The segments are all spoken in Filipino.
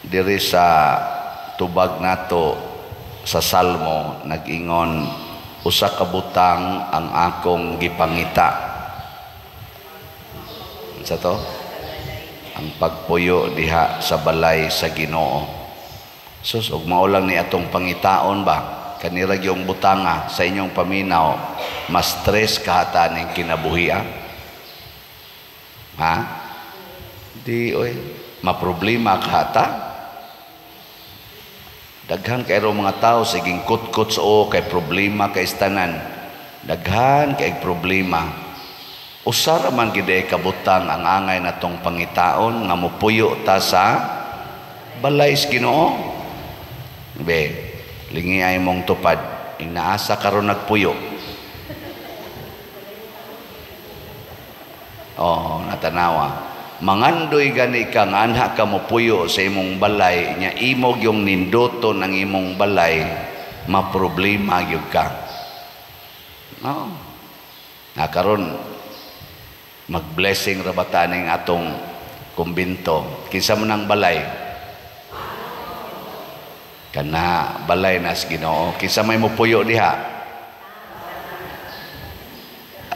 diri sa tubag nato sa Salmo nag-ingon, usa ka butang ang akong gipangita. Sa to? Ang pagpuyo diha sa balay sa Ginoo. Sus, ug mao lang ni atong pangitaon ba? Kanira yung butanga sa inyong paminaw, mas stress kahata ning kinabuhi. Ha? Di oy, maproblema kahata. Daghan kay mga tao siging kutkot sa kay problema kay istanan. Daghan kay problema. Usara man gid kabutang ang angay natong pangitaon nga mopuyo ta sa balay sa Ginoo. Be, lingi ay mong tupad, inaasa karon nagpuyo. Oh, natanawa. Mangandoy gani ka nga anha ka mo puyo sa imong balay nya imog yung nindoto ng imong balay, maproblema gyud ka. No. Karon mag-blessing ra bata ning atong kumbinto. Kinsa man ang balay? Kana balay nas Ginoo. Kinsa may mo puyo diha?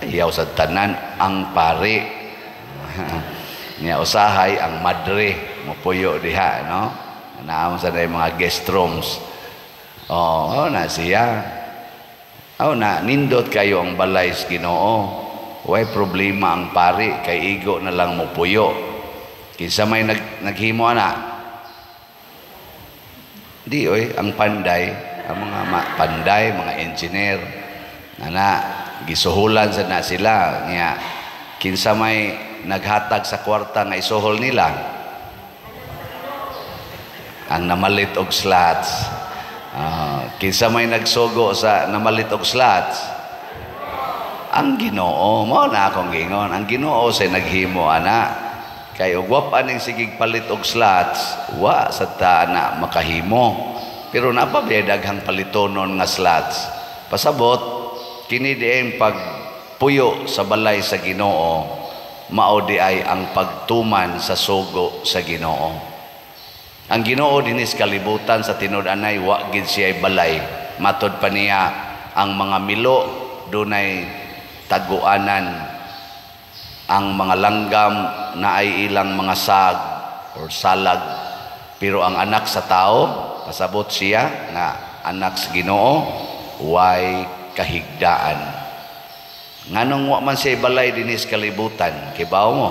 Ayaw sa tanan ang pari. Niya usahay ang madre mopuyo diha, no? Naamo sa mga guest rooms. Oh, na siya. Oh, na nindot kayo ang balay sa Ginoo. Way problema ang pari kay igo na lang mopuyo. Kinsa may naghimo ana? Di oy, ang panday, ang mga panday, mga engineer na gisuhulan sa na sila niya. Kinsa may naghatag sa kwarta nga isuhol nila? Ang namalit og slots. Kinsa may nagsugo sa namalit og slots? Ang Ginoo. Mao na akong gingon, ang Ginoo say naghimo ana. Kay ugwap aning sigig palit og slots, wa sa ta na makahimo. Pero napabay daghang palitonon nga slots. Pasabot kini dieng pagpuyo sa balay sa Ginoo. Mao di ay ang pagtuman sa sugo sa Ginoo. Ang Ginoo dinis kalibutan sa tinud-anay wa gid siya balay. Matod pa niya ang mga milo dunay taguanan, ang mga langgam na ay ilang mga sag or salag. Pero ang anak sa tao, pasabot siya nga anak sa Ginoo, way kahigdaan. Nganong wa man siya balay dinis kalibutan, kibaw mo?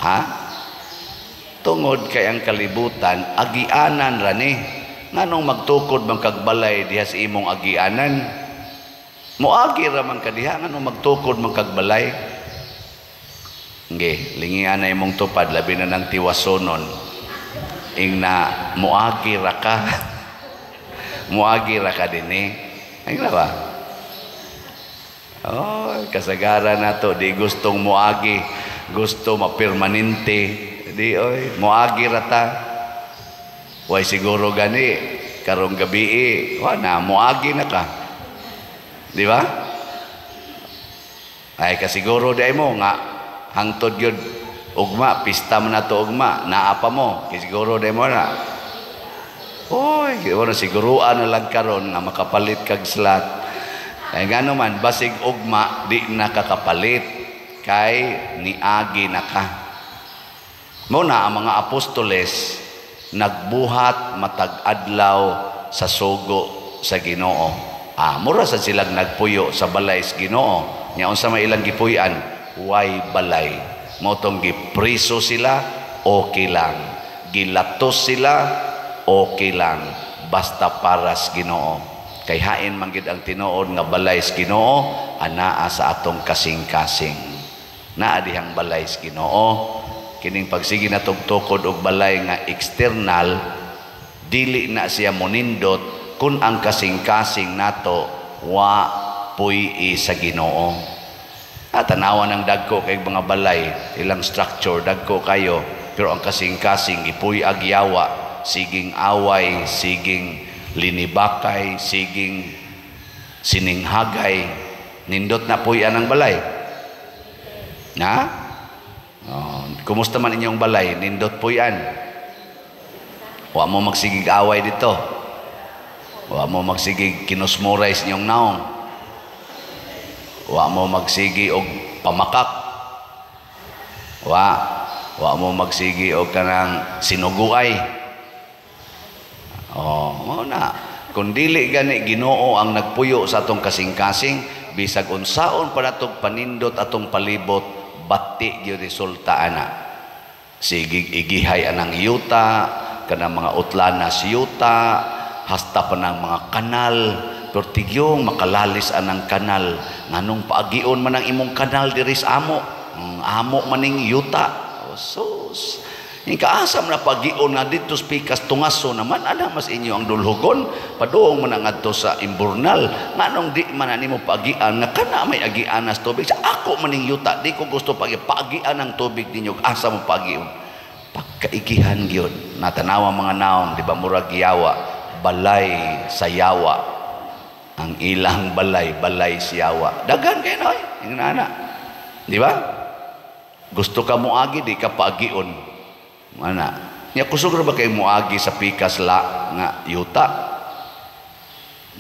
Ha? Tungod kay ang kalibutan agianan ra ni. Nganong magtukod man kag balay diha sa imong agianan? Moagi ra man ka diha, nganong magtukod man kag balay? Nge, lingian na imong tupad labi na ng tiwasonon. Ing na moagi ra ka. Moagi ra ka dinhi. Ay na ba? Oh, kasagaran nato di gustong moagi, gusto mapermanente. Di oy, moagi rata. Way siguro gani karong gabi wa na moagi na ka. Di ba? Ay kasiguro di mo nga hangtod gyud ugma, pista man nato ugma, naa pa mo, kasiguro di mo na. Oy, siguruan na lang karon nga makapalit kag slot. Kaya nga naman, basig ugma, di nakakapalit. Kay niagi na ka. Muna, ang mga apostoles, nagbuhat matag-adlaw sa sugo sa Ginoo. Mura sa silang nagpuyo sa balay sa Ginoo. Ngayon sa may ilang gipuyan, way balay. Motong gipriso sila, okay lang. Gilatos sila, okay lang. Basta para sa Ginoo. Kay hain man gid ang tinuod nga balay sa Ginoo, anaa sa atong kasing-kasing. Naa dihang balay sa Ginoo. Kining pagsigi na tugtukod og balay nga external, dili na siya monindot kung ang kasing-kasing nato wa puy sa Ginoo. Tanawan ng dagko kay mga balay, ilang structure dagko kayo, pero ang kasing-kasing ipuy agyawa, siging away, siging linibakay, siging sininghagay, nindot na puyan ang balay. Na? Oh, kumusta man inyong balay? Nindot po yan. Wa mo magsigig away dito. Wa mo magsigig kinusmurize inyong naong. Wa mo magsigi og pamakak. Wa mo magsigi og kanang sinuguay. Oh, mo na. Kung dili gani Ginoo ang nagpuyo sa atong kasing-kasing, bisag unsaon pa natong panindot atong palibot, bati gyud resulta ana. Sige igihay anang yuta, kanang mga utlana sa yuta, hasta pa ng mga kanal, pero tigyong makalalis anang kanal. Nganong paagion man ang imong kanal diri sa amo. Amo maning yuta. Oh, sus. Yung kaasam na pagion na dito spikas tungaso naman, ana mas inyo ang dulhugon, padoong man ang adto sa imburnal, nganong di man nimo pagian, nga kana may agian nas tubig, sa ako maning yuta, di ko gusto pagian ng tubig ninyo, asa mo pagion. Pagkaigihan gyud, natanawa mga naong, di ba murag yawa, balay sa yawa, ang ilang balay siyawa. Dagan kayo na, yung nana. Di ba? Gusto ka mo agi, di ka paagion. Mana? Nya kusog ra ba kay moagi sa pikas la nga yuta?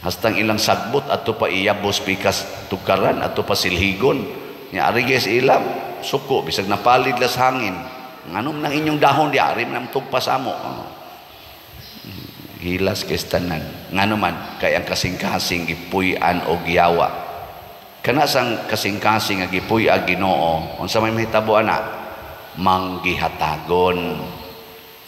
Hastang ilang sagbot ato pa iyabos pikas tukaran ato pa silhigon. Nya ari guys ilam suko bisag napalid las hangin. Nganom nang inyong dahon di ari man tugpas amo. Hilas kay tanan. Ngano man kay ang kasing-kasing gipuy-an og yawa. Kana sang kasing-kasing nga gipuy-a Ginoo, unsa may mahitabo ana? Manggihatagon,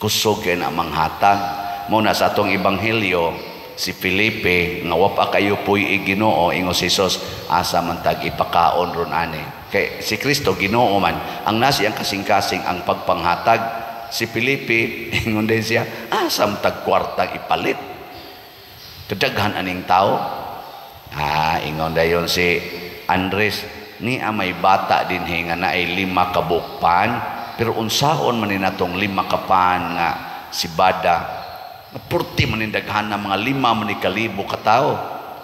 kusog kay na manghatag. Muna sa atong ebanghelyo si Felipe nga wa pa kayo puy Ginoo, ingo si Jesus asa man tag ipakaon ron ani. Kay si Kristo Ginoo man, ang nasi ang kasing-kasing ang pagpanghatag. Si Felipe ingon din siya asa man tag kwarta ipalit. Kadaghan aning tao. Ingon dayon si Andres, ni may bata din nga na ay 5 kabukpan. Pero unsaon man ni natong 5 kapan nga si Bada, purti man ni daghan na mga 5 man ni kalibo ka tao.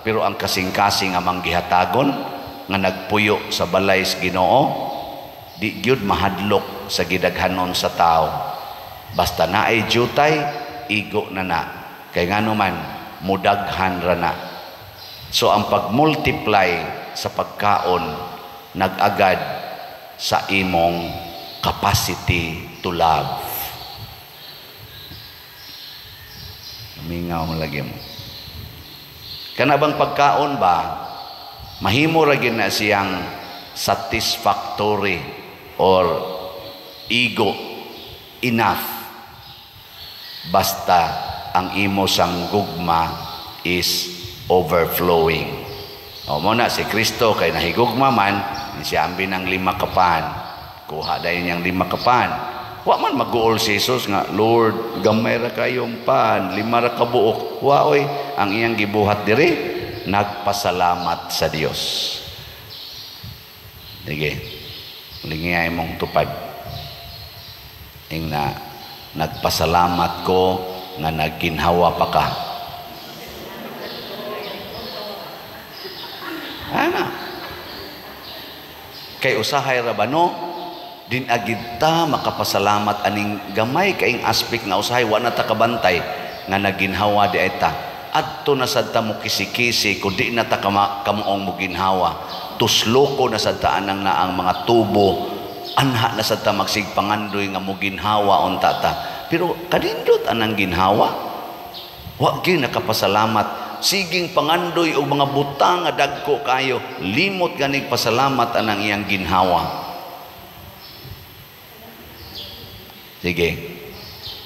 Pero ang kasing-kasing nga manggihatagon nga nagpuyo sa balay sa Ginoo, di gyud mahadlok sa gidaghanon sa tao. Basta naay jutay, igo na. Kay ngano man mudaghan ra na. So ang pag-multiply sa pagkaon nag-agad sa imong capacity to love. Mingaw mo lagi mo. Kana bang pagkaon ba, mahimo ra gyud na siyang satisfactory or ego enough basta ang imo sang gugma is overflowing. O mo na si Kristo kay nahigugma man, siya ambi ng 5 kapan. Kuha dayon yang 5 kapan. Wa man mag-uol si Jesus nga, Lord, gamay ra kayong pan, 5 ra ka buok. Wa oy, ang iyang gibuhat diri, nagpasalamat sa Dios. Sige, lingiyay mong tupad. Ing na, nagpasalamat ko nga nagginhawa pa ka. Ana. Kay usahay ra ba no? Din agita makapasalamat aning gamay kaing aspect nga usahay wa na ta kabantay nga naginhawa di ay ta. Adto na sad ta mo kisi-kisi kun di na ta kamuong mo ginhawa. Tusloko na sad ta anang na ang mga tubo. Anha na sad ta magsigpangandoy nga mo ginhawa unta ta. Pero kadindot anang ginhawa. Wa gyud nakapasalamat. Siging pangandoy o mga butang nga dagko kayo, limot ganig pasalamat anang iyang ginhawa. Sige,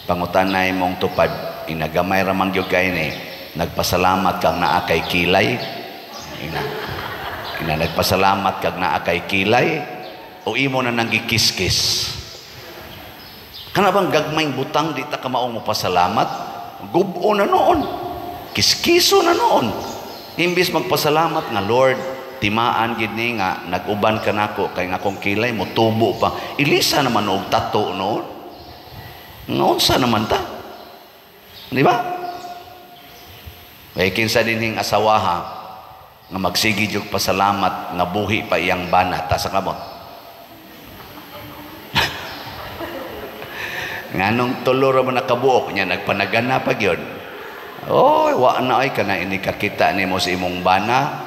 pangutanay mong tupad, inagamay ramang yung kayo ni, nagpasalamat kang naa kay kilay, nagpasalamat kang naa kay kilay, o imo na nang gikiskis. Kana bang gagmayng butang di ta ka maong mo pasalamat? Gubo na noon. Kiskiso na noon. Imbis magpasalamat nga Lord, timaan gid ni nga nag-uban ka nako kay nga akong kilay mo tubo pa. Ilisa naman og tato noon. Noon sa naman ta. Di ba? Kay kinsa dinhing asawaha nga magsigi og pasalamat nga buhi pa iyang bana ta sa kamot. Nganong tulo ra man nakabuok nya nagpanagana pa gyud. Oy, wa na ay kana ini kakita nimo sa imong bana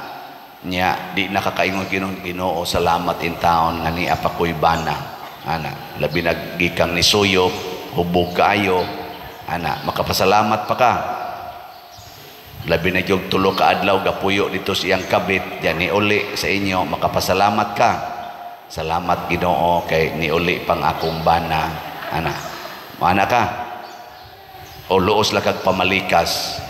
nya di nakakaingon Ginoo salamat in taon nga ni apa ko'y bana. Ana, labi nagikang ni suyo, hubog kaayo. Ana, makapasalamat pa ka. Labi na yung tulo ka adlaw gapuyo dito siyang kabit diyan ni uli sa inyo makapasalamat ka. Salamat Ginoo kay ni uli pang akong bana. Ana, mana ka? O luos lang kag pamalikas.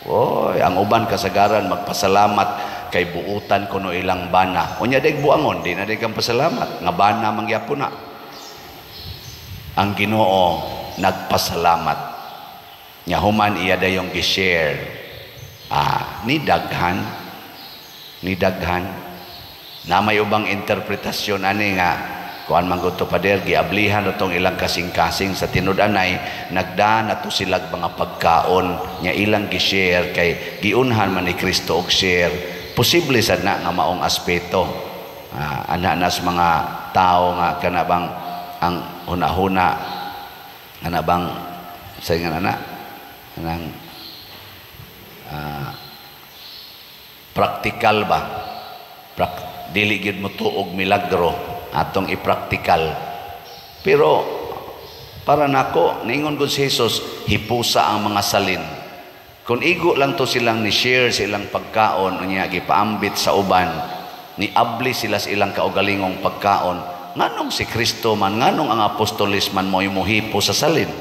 Oy, ang uban kasagaran magpasalamat kay buutan kuno ilang bana. Unya deg buangon di na deg kang pasalamat nga bana mangyapon na. Ang Ginoo nagpasalamat. Nya human iya dayong gi-share. Ni daghan na may ubang interpretasyon ani nga kuan man gud to pader giablihan utong ilang kasing-kasing sa tinud-anay nagdaan nato silag mga pagkaon nya ilang gi-share kay giunhan man ni Kristo og share posible sad na nga maong aspeto ana nas mga tao nga kana bang ang huna-huna ana bang sa nga ana nang praktikal ba dili gyud mo tuog milagro atong ipraktikal pero para nako ningon gud si Jesus hipusa ang mga salin kung igo lang to silang ni share silang pagkaon unya gipaambit sa uban ni abli sila sa ilang kaugalingong pagkaon nganong si Kristo man nganong ang apostolis man mo'y muhipos sa salin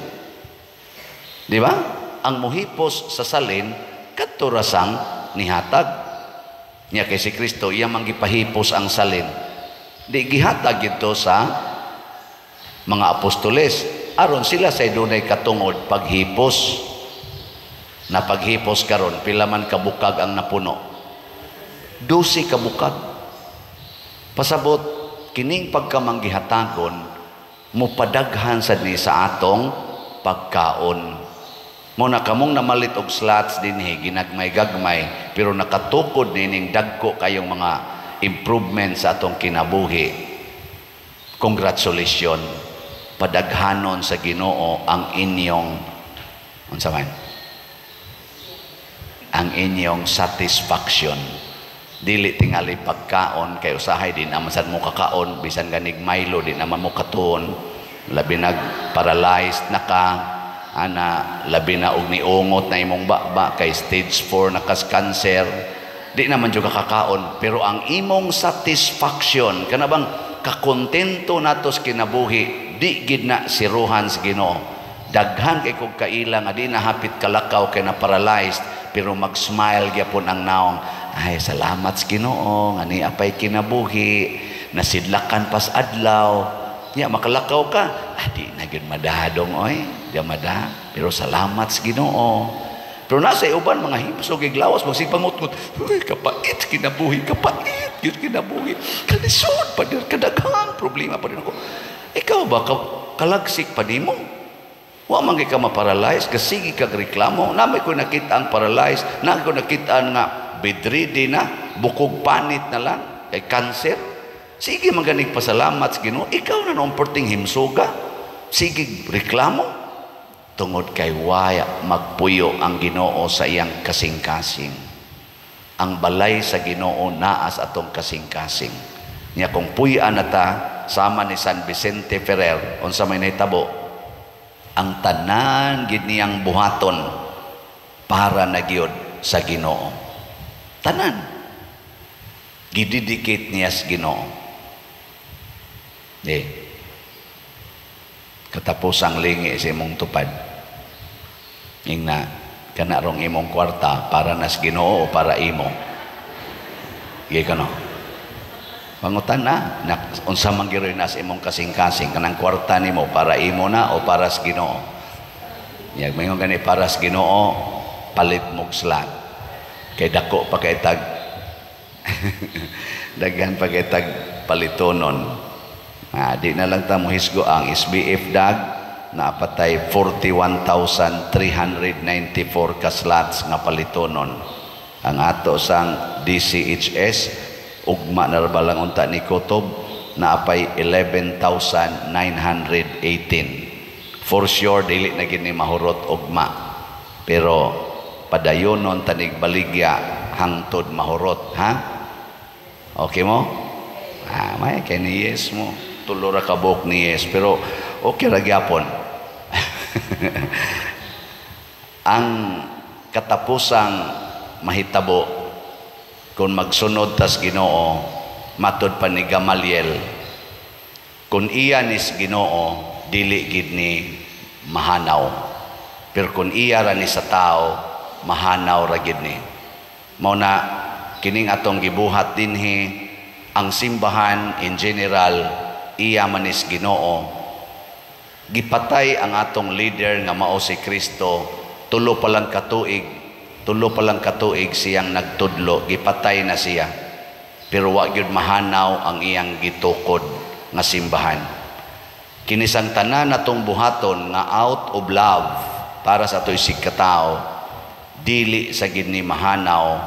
di ba ang muhipos sa salin kadto rasang nihatag nya kay si Kristo iya man gipahipos ang salin di gihatag ito sa mga apostoles aron sila say dunay katungod paghipos na paghipos karon pila man kabukag ang napuno 12 kabukag pasabot kining pagkamanggihatagon mupadaghan sad ni sa atong pagkaon mo na kamong namalit og slots dinhi ginagmay-gagmay pero nakatukod nining dagko kayong mga improvement sa atong kinabuhi congratulations padaghanon sa Ginoo ang inyong unsa man ang inyong satisfaction dili tingali pagkaon kay usahay din naman sad mo kakaon bisan ganig Milo din naman mo katuon labi nag paralyzed na ka ana labi na og niungot na imong baba kay stage 4 na kas cancer di naman jud kakaon pero ang imong satisfaction kana bang kakontento natos kinabuhi di gid na siruhan sa Ginoo daghan kay kog kaila nga di na hapit kalakaw kay na paralyzed pero mag-smile gyapon ang naong ay salamat sa Ginoo nga ni apay kinabuhi nasidlakan pas adlaw ya makalakaw ka di na gyud madadong oy di mada pero salamat sa Ginoo pero nasa uban mga himsog iglawas magsipangut-ngut uy kapait kinabuhi kapait gyud kinabuhi kanisod pa dir kadaghang problema pa din ako ikaw ba kalagsik pa nimo wa man ka ma-paralyze kasigi kag reklamo namay ko nakita ang paralyzed na ko nakita nga bedridden na bukog panit na lang kay cancer sige maganig pasalamat sa Ginoo ikaw na noong perting himsuga sige reklamo tungod kay waya magpuyo ang Ginoo sa iyang kasing-kasing ang balay sa Ginoo naa sa atong kasing-kasing nya kung puy-an nata sama ni San Vicente Ferrer unsa may nahitabo ang tanan gid niyang buhaton para na gyud sa Ginoo tanan gididikit niya sa Ginoo katapusang lingi sa imong tupad ing na kana rong imong kwarta para nas Ginoo o para imo gay kano pangutan na unsa man gyud nas imong kasing-kasing kanang kwarta nimo para imo na o para sa Ginoo yag mayon gani para sa Ginoo palit mog slot kay dako pa kay tag daghan pa kay tag palitonon di na lang ta mohisgo ang SBF dag na patay 41,394 ka slots nga palitonon ang ato sang DCHS ugma na balang unta ni Kutob na apay 11,918 For sure dili na gini mahurot ugma. Pero padayonon tanig baligya hangtod mahurot, ha? Okay mo? May kay ni yes mo. Tulo ra ka buok ni yes, pero okay ra gyapon. Ang katapusang mahitabo kung magsunod tas Ginoo, matud pa ni Gamaliel, kung iya nis Ginoo dili gid ni mahanaw, pero kung iya ra ni sa tao mahanaw ra gid ni. Mao na kining atong gibuhat dinhi, ang simbahan in general iya manis Ginoo, gipatay ang atong leader nga mao si Kristo. Tulo pa lang katuig siyang nagtudlo, gipatay na siya, pero wa gyud mahanaw ang iyang gitukod nga simbahan. Kinisang tanan natong buhaton nga out of love para sa atoy sigkatao, dili sa gid ni mahanaw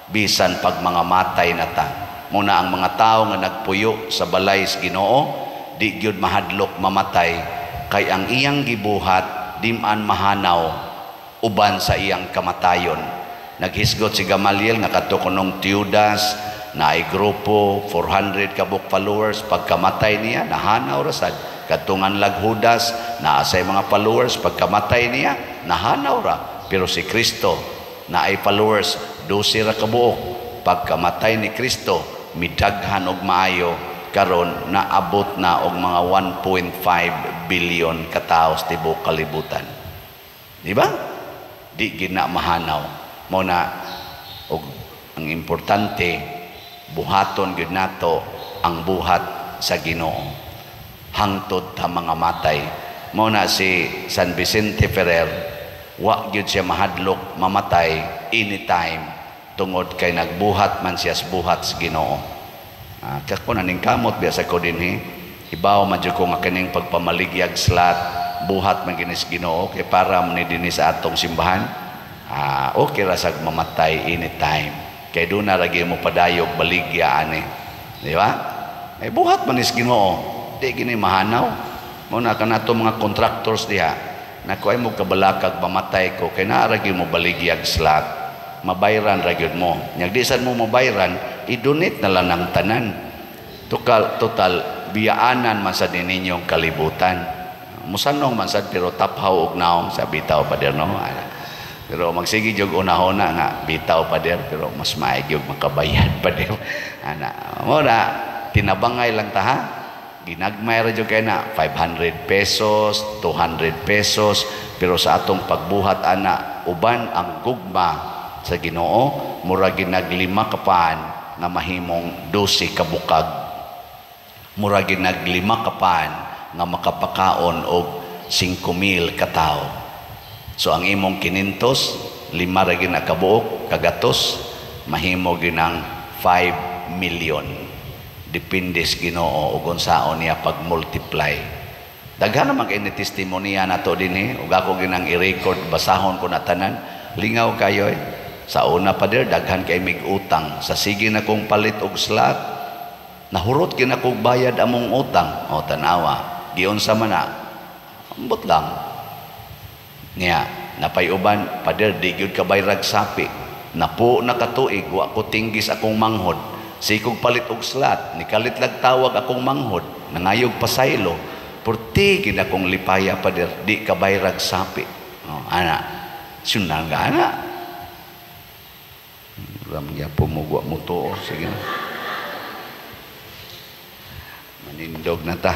bisan pag mga matay na ta. Muna ang mga tao nga nagpuyo sa balay sa Ginoo, di gyud mahadlok mamatay, kay ang iyang gibuhat di-man mahanaw uban sa iyang kamatayon. Naghisgot si Gamaliel nga kadto kunong Teudas na ay grupo 400 kabuk followers, pagkamatay niya nahanaw ra sad. Kadtungan lag Judas na asay mga followers, pagkamatay niya nahanaw ra. Pero si Kristo na ay followers 12 ra kabuok, pagkamatay ni Kristo midaghan og maayo, karon naabot na og mga 1.5 billion kataos tibuok kalibutan. Di ba? Di gina mahanaw. Mo na og ang importante buhaton gyud nato ang buhat sa Ginoo hangtod ta mga matay. Mo na si San Vicente Ferrer, wa gyud siya mahadlok mamatay anytime tungod kay nagbuhat man siya sa buhat sa Ginoo. Kako na ning kamot biasa ko dinhi, ibaw man jud ko nga kining pagpamaligyag slat buhat man ginis Ginoo kay para man dinhi sa atong simbahan. Okay ra sag mamatay anytime, kay doon na lagi mo padayog baligya ani, di ba? Ay buhat man is Ginoo, di gini mahanaw. Muna kanato mga contractors diha, naku ay mo kabalakag mamatay ko, kay naa ra gyud mo baligyag slot, mabayran ra gyud mo. Nya di sad mo mabayran, i-donate na lang ng tanan. Total biyaanan man sa ninyong kalibutan. Musanong man sad pero taphaw og naong sa bitaw pader no. Pero magsige jog unahona nga bitaw pader, pero mas maayog jog makabayad pader. Mo na tinabangay lang ta ha. Ginagmay ra jog kay na 500 pesos, 200 pesos, pero sa atong pagbuhat ana uban ang gugma sa Ginoo, mura ginaglima kapan nga mahimong 12 kabukag. Mura ginaglima kapan nga makapakaon og 5,000 katao. So ang imong 500, 5 ra gyud nakabuok kagatos, mahimo gyud ng 5 million. Depende sa Ginoo ug unsaon niya pag-multiply. Daghan naman kay ni testimonya nato dinhi, ug ako ginang i-record, basahon ko na tanan. Lingaw kayo sa una pa der daghan kay mig utang, sa sige na kong palit og slot, nahurot gina kog bayad among utang. O tanawa giunsa man na ambot lang niya napayuban pader di gyud kabayrag sapi, napo nakatuig wa ko tinggis akong manghod, sikog palit og slot nikalit lag tawag akong manghod, nangayog pasaylo purti gid akong lipaya pader di kabayrag sapi. Ana sunan nga ana ramya pumugwa mo to, sige na manindog na ta.